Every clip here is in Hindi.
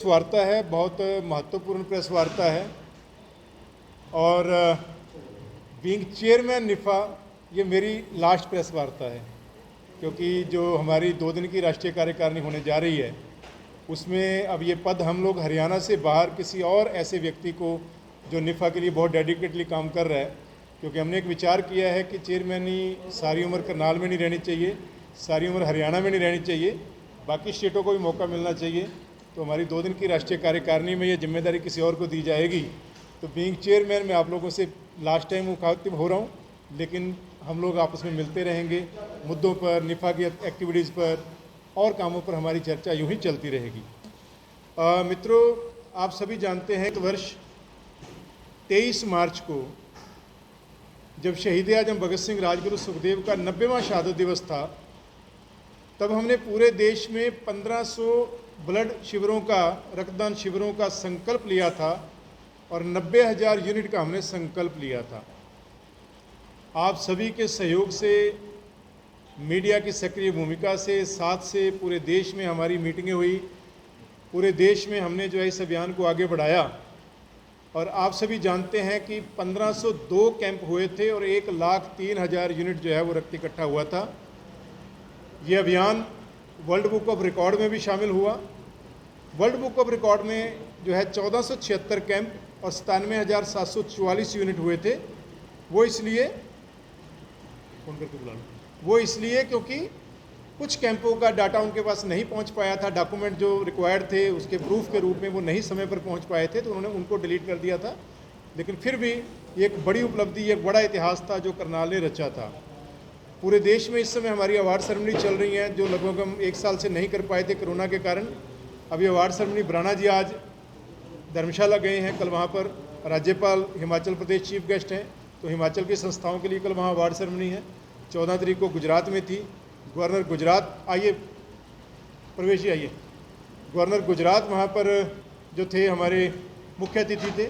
वार्ता है, बहुत महत्वपूर्ण प्रेस वार्ता है और बीइंग चेयरमैन निफा ये मेरी लास्ट प्रेस वार्ता है, क्योंकि जो हमारी 2 दिन की राष्ट्रीय कार्यकारिणी होने जा रही है उसमें अब ये पद हम लोग हरियाणा से बाहर किसी और ऐसे व्यक्ति को जो निफा के लिए बहुत डेडिकेटली काम कर रहा है, क्योंकि हमने एक विचार किया है कि चेयरमैनी सारी उम्र करनाल में नहीं रहनी चाहिए, सारी उम्र हरियाणा में नहीं रहनी चाहिए, बाकी स्टेटों को भी मौका मिलना चाहिए। तो हमारी 2 दिन की राष्ट्रीय कार्यकारिणी में ये जिम्मेदारी किसी और को दी जाएगी। तो बीइंग चेयरमैन मैं आप लोगों से लास्ट टाइम मुखातिब हो रहा हूँ, लेकिन हम लोग आपस में मिलते रहेंगे, मुद्दों पर, निफा की एक्टिविटीज़ पर और कामों पर हमारी चर्चा यूँ ही चलती रहेगी। मित्रों, आप सभी जानते हैं कि वर्ष 23 मार्च को जब शहीद आजम भगत सिंह राजगुरु सुखदेव का 90वां शहादत दिवस था, तब हमने पूरे देश में 1500 ब्लड शिविरों का, रक्तदान शिविरों का संकल्प लिया था और 90,000 यूनिट का हमने संकल्प लिया था। आप सभी के सहयोग से, मीडिया की सक्रिय भूमिका से, साथ से पूरे देश में हमारी मीटिंगें हुई, पूरे देश में हमने जो है इस अभियान को आगे बढ़ाया और आप सभी जानते हैं कि 1502 कैंप हुए थे और 1,03,000 यूनिट जो है वो रक्त इकट्ठा हुआ था। ये अभियान वर्ल्ड बुक ऑफ रिकॉर्ड में भी शामिल हुआ। वर्ल्ड बुक ऑफ रिकॉर्ड में जो है 1476 कैंप और 97,744 यूनिट हुए थे। वो इसलिए क्योंकि कुछ कैंपों का डाटा उनके पास नहीं पहुंच पाया था, डॉक्यूमेंट जो रिक्वायर्ड थे उसके प्रूफ के रूप में वो नहीं समय पर पहुंच पाए थे, तो उन्होंने उनको डिलीट कर दिया था। लेकिन फिर भी ये एक बड़ी उपलब्धि, एक बड़ा इतिहास था जो करनाल ने रचा था। पूरे देश में इस समय हमारी अवार्ड सेरेमनी चल रही है, जो लगभग हम 1 साल से नहीं कर पाए थे कोरोना के कारण। अभी अवार्ड सेरेमनी ब्राना जी आज धर्मशाला गए हैं, कल वहाँ पर राज्यपाल हिमाचल प्रदेश चीफ गेस्ट हैं, तो हिमाचल की संस्थाओं के लिए कल वहाँ अवार्ड सेरेमनी है। 14 तारीख को गुजरात में थी, गवर्नर गुजरात आइए, प्रवेश जी आइए, गवर्नर गुजरात वहाँ पर जो थे हमारे मुख्य अतिथि थे।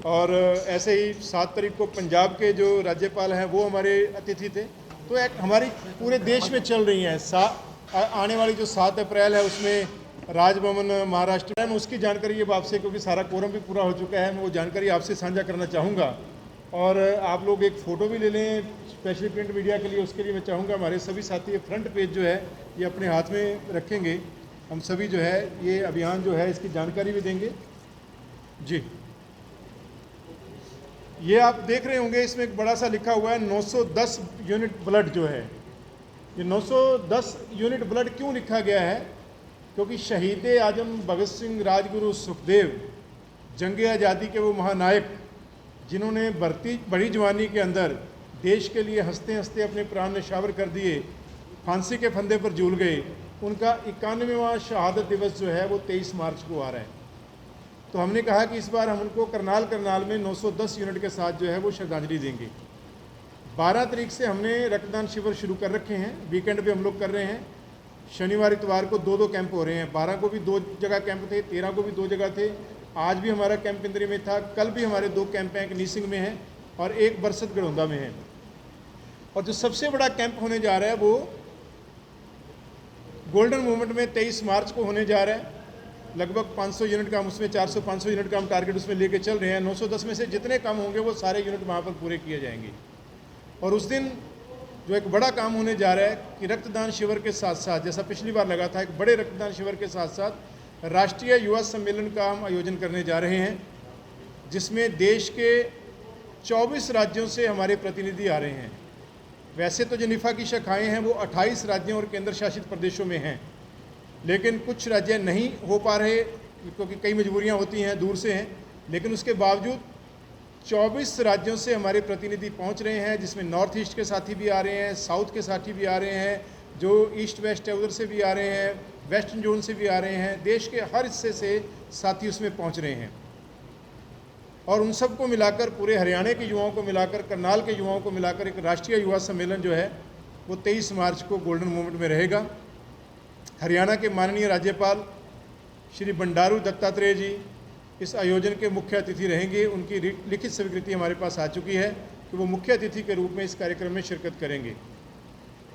और ऐसे ही 7 तारीख को पंजाब के जो राज्यपाल हैं वो हमारे अतिथि थे। तो एक हमारी पूरे देश में चल रही हैं। आने वाली जो 7 अप्रैल है उसमें राजभवन महाराष्ट्र में, उसकी जानकारी ये आपसे, क्योंकि सारा कोरम भी पूरा हो चुका है, मैं वो जानकारी आपसे साझा करना चाहूँगा। और आप लोग एक फ़ोटो भी ले लें स्पेशली प्रिंट मीडिया के लिए, उसके लिए मैं चाहूँगा हमारे सभी साथी फ्रंट पेज जो है ये अपने हाथ में रखेंगे। हम सभी जो है ये अभियान जो है इसकी जानकारी भी देंगे जी। ये आप देख रहे होंगे, इसमें एक बड़ा सा लिखा हुआ है 910 यूनिट ब्लड जो है। ये 910 यूनिट ब्लड क्यों लिखा गया है? क्योंकि शहीद आजम भगत सिंह राजगुरु सुखदेव, जंग आज़ादी के वो महानायक जिन्होंने बड़ी जवानी के अंदर देश के लिए हंसते हंसते अपने प्राण न्यौछावर कर दिए, फांसी के फंदे पर झूल गए, उनका 91वां शहादत दिवस जो है वो 23 मार्च को आ रहा है। तो हमने कहा कि इस बार हम उनको करनाल में 910 यूनिट के साथ जो है वो श्रद्धांजलि देंगे। 12 तारीख से हमने रक्तदान शिविर शुरू कर रखे हैं, वीकेंड पे हम लोग कर रहे हैं। शनिवार इतवार को 2-2 कैंप हो रहे हैं। 12 को भी 2 जगह कैंप थे, 13 को भी 2 जगह थे, आज भी हमारा कैंप इंद्री में था, कल भी हमारे 2 कैंप हैं, एक नीसिंग में है और एक बरसत गड़ौंदा में है। और जो सबसे बड़ा कैंप होने जा रहा है वो गोल्डन मूवमेंट में 23 मार्च को होने जा रहा है। लगभग 500 यूनिट का हम उसमें 400-500 यूनिट का हम टारगेट उसमें लेके चल रहे हैं। 910 में से जितने कम होंगे वो सारे यूनिट वहाँ पर पूरे किए जाएंगे। और उस दिन जो एक बड़ा काम होने जा रहा है कि रक्तदान शिविर के साथ साथ, जैसा पिछली बार लगा था, एक बड़े रक्तदान शिविर के साथ साथ राष्ट्रीय युवा सम्मेलन का हम आयोजन करने जा रहे हैं, जिसमें देश के 24 राज्यों से हमारे प्रतिनिधि आ रहे हैं। वैसे तो जो निफा की शाखाएँ हैं वो 28 राज्यों और केंद्र शासित प्रदेशों में हैं, लेकिन कुछ राज्य नहीं हो पा रहे क्योंकि कई मजबूरियां होती हैं, दूर से हैं। लेकिन उसके बावजूद 24 राज्यों से हमारे प्रतिनिधि पहुंच रहे हैं, जिसमें नॉर्थ ईस्ट के साथी भी आ रहे हैं, साउथ के साथी भी आ रहे हैं, जो ईस्ट वेस्ट है उधर से भी आ रहे हैं, वेस्टर्न जोन से भी आ रहे हैं, देश के हर हिस्से से साथी उसमें पहुँच रहे हैं। और उन सबको मिलाकर, पूरे हरियाणा के युवाओं को मिलाकर, करनाल के युवाओं को मिलाकर एक राष्ट्रीय युवा सम्मेलन जो है वो 23 मार्च को गोल्डन मूवमेंट में रहेगा। हरियाणा के माननीय राज्यपाल श्री बंडारू दत्तात्रेय जी इस आयोजन के मुख्य अतिथि रहेंगे। उनकी लिखित स्वीकृति हमारे पास आ चुकी है कि वो मुख्य अतिथि के रूप में इस कार्यक्रम में शिरकत करेंगे।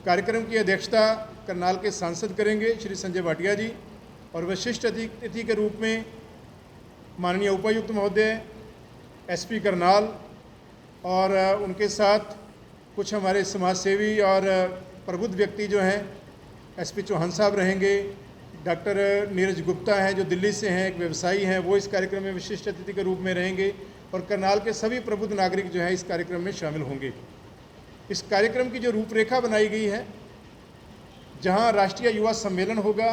कार्यक्रम की अध्यक्षता करनाल के सांसद करेंगे श्री संजय भाटिया जी, और विशिष्ट अतिथि के रूप में माननीय उपायुक्त महोदय, एसपी करनाल और उनके साथ कुछ हमारे समाजसेवी और प्रबुद्ध व्यक्ति जो हैं, एसपी चौहान साहब रहेंगे, डॉक्टर नीरज गुप्ता हैं जो दिल्ली से हैं, एक व्यवसायी हैं, वो इस कार्यक्रम में विशिष्ट अतिथि के रूप में रहेंगे और करनाल के सभी प्रबुद्ध नागरिक जो हैं इस कार्यक्रम में शामिल होंगे। इस कार्यक्रम की जो रूपरेखा बनाई गई है, जहां राष्ट्रीय युवा सम्मेलन होगा,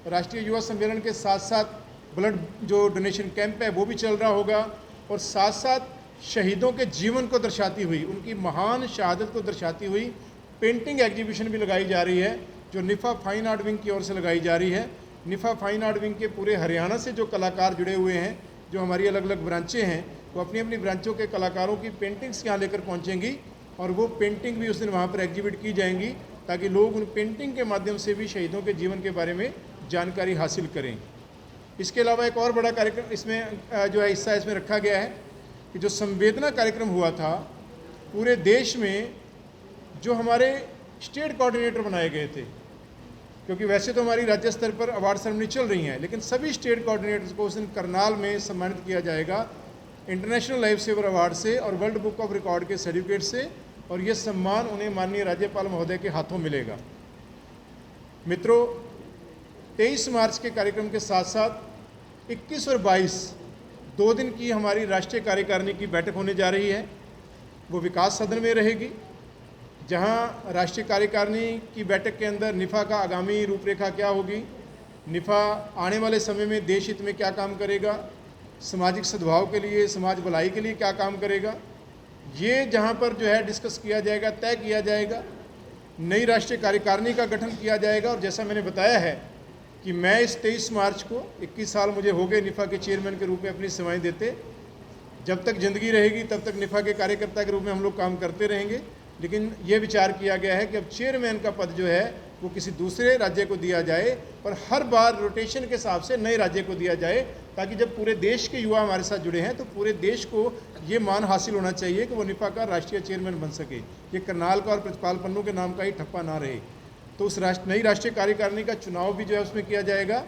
राष्ट्रीय युवा सम्मेलन के साथ साथ ब्लड जो डोनेशन कैंप है वो भी चल रहा होगा और साथ साथ शहीदों के जीवन को दर्शाती हुई, उनकी महान शहादत को दर्शाती हुई पेंटिंग एग्जीबिशन भी लगाई जा रही है जो निफ़ा फाइन आर्ट विंग की ओर से लगाई जा रही है। निफ़ा फाइन आर्ट विंग के पूरे हरियाणा से जो कलाकार जुड़े हुए हैं, जो हमारी अलग अलग ब्रांचें हैं, वो अपनी अपनी ब्रांचों के कलाकारों की पेंटिंग्स यहाँ लेकर पहुँचेंगी और वो पेंटिंग भी उस दिन वहाँ पर एग्जिबिट की जाएंगी ताकि लोग उन पेंटिंग के माध्यम से भी शहीदों के जीवन के बारे में जानकारी हासिल करें। इसके अलावा एक और बड़ा कार्यक्रम इसमें जो है हिस्सा इसमें रखा गया है कि जो संवेदना कार्यक्रम हुआ था पूरे देश में, जो हमारे स्टेट कोऑर्डिनेटर बनाए गए थे, क्योंकि वैसे तो हमारी राज्य स्तर पर अवार्ड सेरेमनी चल रही हैं, लेकिन सभी स्टेट कोऑर्डिनेटर्स को उस दिन करनाल में सम्मानित किया जाएगा इंटरनेशनल लाइफ सेवर अवार्ड से और वर्ल्ड बुक ऑफ रिकॉर्ड के सर्टिफिकेट से, और ये सम्मान उन्हें माननीय राज्यपाल महोदय के हाथों मिलेगा। मित्रों, 23 मार्च के कार्यक्रम के साथ साथ 21 और 22 2 दिन की हमारी राष्ट्रीय कार्यकारिणी की बैठक होने जा रही है। वो विकास सदन में रहेगी, जहां राष्ट्रीय कार्यकारिणी की बैठक के अंदर निफ़ा का आगामी रूपरेखा क्या होगी, निफ़ा आने वाले समय में देश हित में क्या काम करेगा, सामाजिक सद्भाव के लिए, समाज भलाई के लिए क्या काम करेगा, ये जहां पर जो है डिस्कस किया जाएगा, तय किया जाएगा। नई राष्ट्रीय कार्यकारिणी का गठन किया जाएगा और जैसा मैंने बताया है कि मैं इस 23 मार्च को 21 साल मुझे हो गए निफ़ा के चेयरमैन के रूप में अपनी सेवाएं देते। जब तक ज़िंदगी रहेगी तब तक निफ़ा के कार्यकर्ता के रूप में हम लोग काम करते रहेंगे, लेकिन ये विचार किया गया है कि अब चेयरमैन का पद जो है वो किसी दूसरे राज्य को दिया जाए और हर बार रोटेशन के हिसाब से नए राज्य को दिया जाए, ताकि जब पूरे देश के युवा हमारे साथ जुड़े हैं तो पूरे देश को ये मान हासिल होना चाहिए कि वो निफ़ा का राष्ट्रीय चेयरमैन बन सके, ये करनाल का और प्रतिपाल पन्नू के नाम का ही ठप्पा ना रहे। तो उस नई राष्ट्रीय कार्यकारिणी का चुनाव भी जो है उसमें किया जाएगा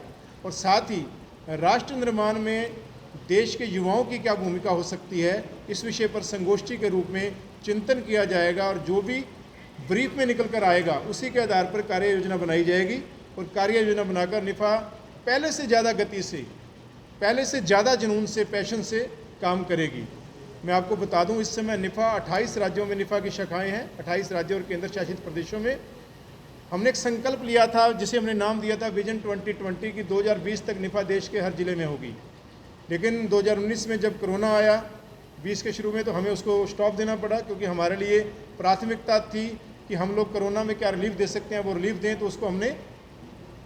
और साथ ही राष्ट्र निर्माण में देश के युवाओं की क्या भूमिका हो सकती है, इस विषय पर संगोष्ठी के रूप में चिंतन किया जाएगा और जो भी ब्रीफ में निकल कर आएगा उसी के आधार पर कार्य योजना बनाई जाएगी और कार्य योजना बनाकर निफ़ा पहले से ज़्यादा गति से, पहले से ज़्यादा जुनून से, पैशन से काम करेगी। मैं आपको बता दूं, इस समय निफ़ा 28 राज्यों में निफ़ा की शाखाएं हैं, 28 राज्यों और केंद्र शासित प्रदेशों में। हमने एक संकल्प लिया था जिसे हमने नाम दिया था विजन 2020 की 2020 तक निफ़ा देश के हर ज़िले में होगी, लेकिन 2019 में जब कोरोना आया 20 के शुरू में, तो हमें उसको स्टॉप देना पड़ा, क्योंकि हमारे लिए प्राथमिकता थी कि हम लोग कोरोना में क्या रिलीफ दे सकते हैं वो रिलीफ दें, तो उसको हमने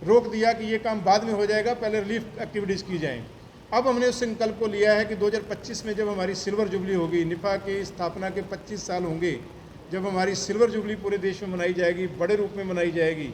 रोक दिया कि ये काम बाद में हो जाएगा, पहले रिलीफ एक्टिविटीज़ की जाएँ। अब हमने उस संकल्प को लिया है कि 2025 में जब हमारी सिल्वर जुबली होगी, निफ़ा की स्थापना के 25 साल होंगे, जब हमारी सिल्वर जुबली पूरे देश में मनाई जाएगी, बड़े रूप में मनाई जाएगी,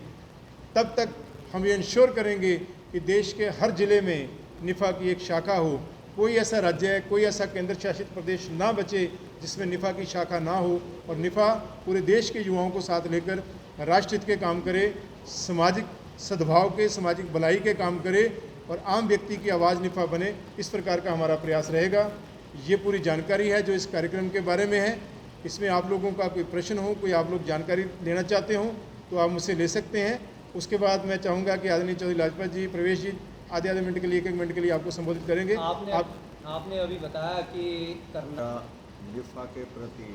तब तक हम ये इंश्योर करेंगे कि देश के हर ज़िले में निफ़ा की एक शाखा हो। कोई ऐसा राज्य, कोई ऐसा केंद्र शासित प्रदेश ना बचे जिसमें निफ़ा की शाखा ना हो और निफ़ा पूरे देश के युवाओं को साथ लेकर राष्ट्रहित के काम करे, सामाजिक सद्भाव के, सामाजिक भलाई के काम करे और आम व्यक्ति की आवाज़ निफ़ा बने। इस प्रकार का हमारा प्रयास रहेगा। ये पूरी जानकारी है जो इस कार्यक्रम के बारे में है। इसमें आप लोगों का कोई प्रश्न हो, कोई आप लोग जानकारी लेना चाहते हो तो आप मुझसे ले सकते हैं। उसके बाद मैं चाहूँगा कि आदरणीय चौधरी लाजपत जी, प्रवेश जी आधे मिनट के लिए, 1 मिनट के लिए आपको संबोधित करेंगे। आपने अभी बताया कि निफ़ा के प्रति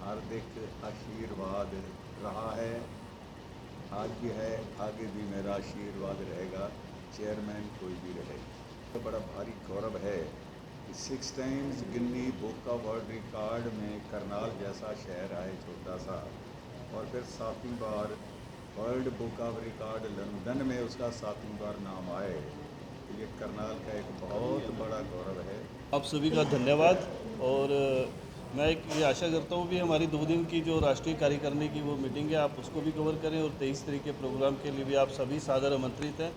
हार्दिक आशीर्वाद रहा है, आज भी है, आगे भी मेरा आशीर्वाद रहेगा, चेयरमैन कोई भी रहे। तो बड़ा भारी गौरव है कि 6 times Guinness book of world record में करनाल जैसा शहर आए छोटा सा, और फिर 7वीं बार world book of record London में उसका 7वीं बार नाम आए। तो ये करनाल का एक बहुत बड़ा गौरव है। आप सभी का धन्यवाद। और मैं ये आशा करता हूँ कि हमारी 2 दिन की जो राष्ट्रीय कार्यकारिणी की वो मीटिंग है, आप उसको भी कवर करें और 23 तारीख के प्रोग्राम के लिए भी आप सभी सादर आमंत्रित हैं।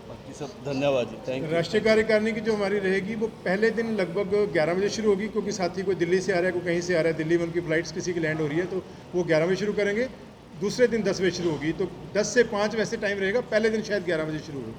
बाकी सब धन्यवाद जी, थैंक यू। राष्ट्रीय कार्यकारिणी की जो हमारी रहेगी वो पहले दिन लगभग 11 बजे शुरू होगी, क्योंकि साथी कोई दिल्ली से आ रहा है, कोई कहीं से आ रहा है, दिल्ली में उनकी फ़्लाइट्स किसी की लैंड हो रही है, तो वो 11 बजे शुरू करेंगे। दूसरे दिन 10 बजे शुरू होगी, तो 10 से 5 वैसे टाइम रहेगा, पहले दिन शायद 11 बजे शुरू हो।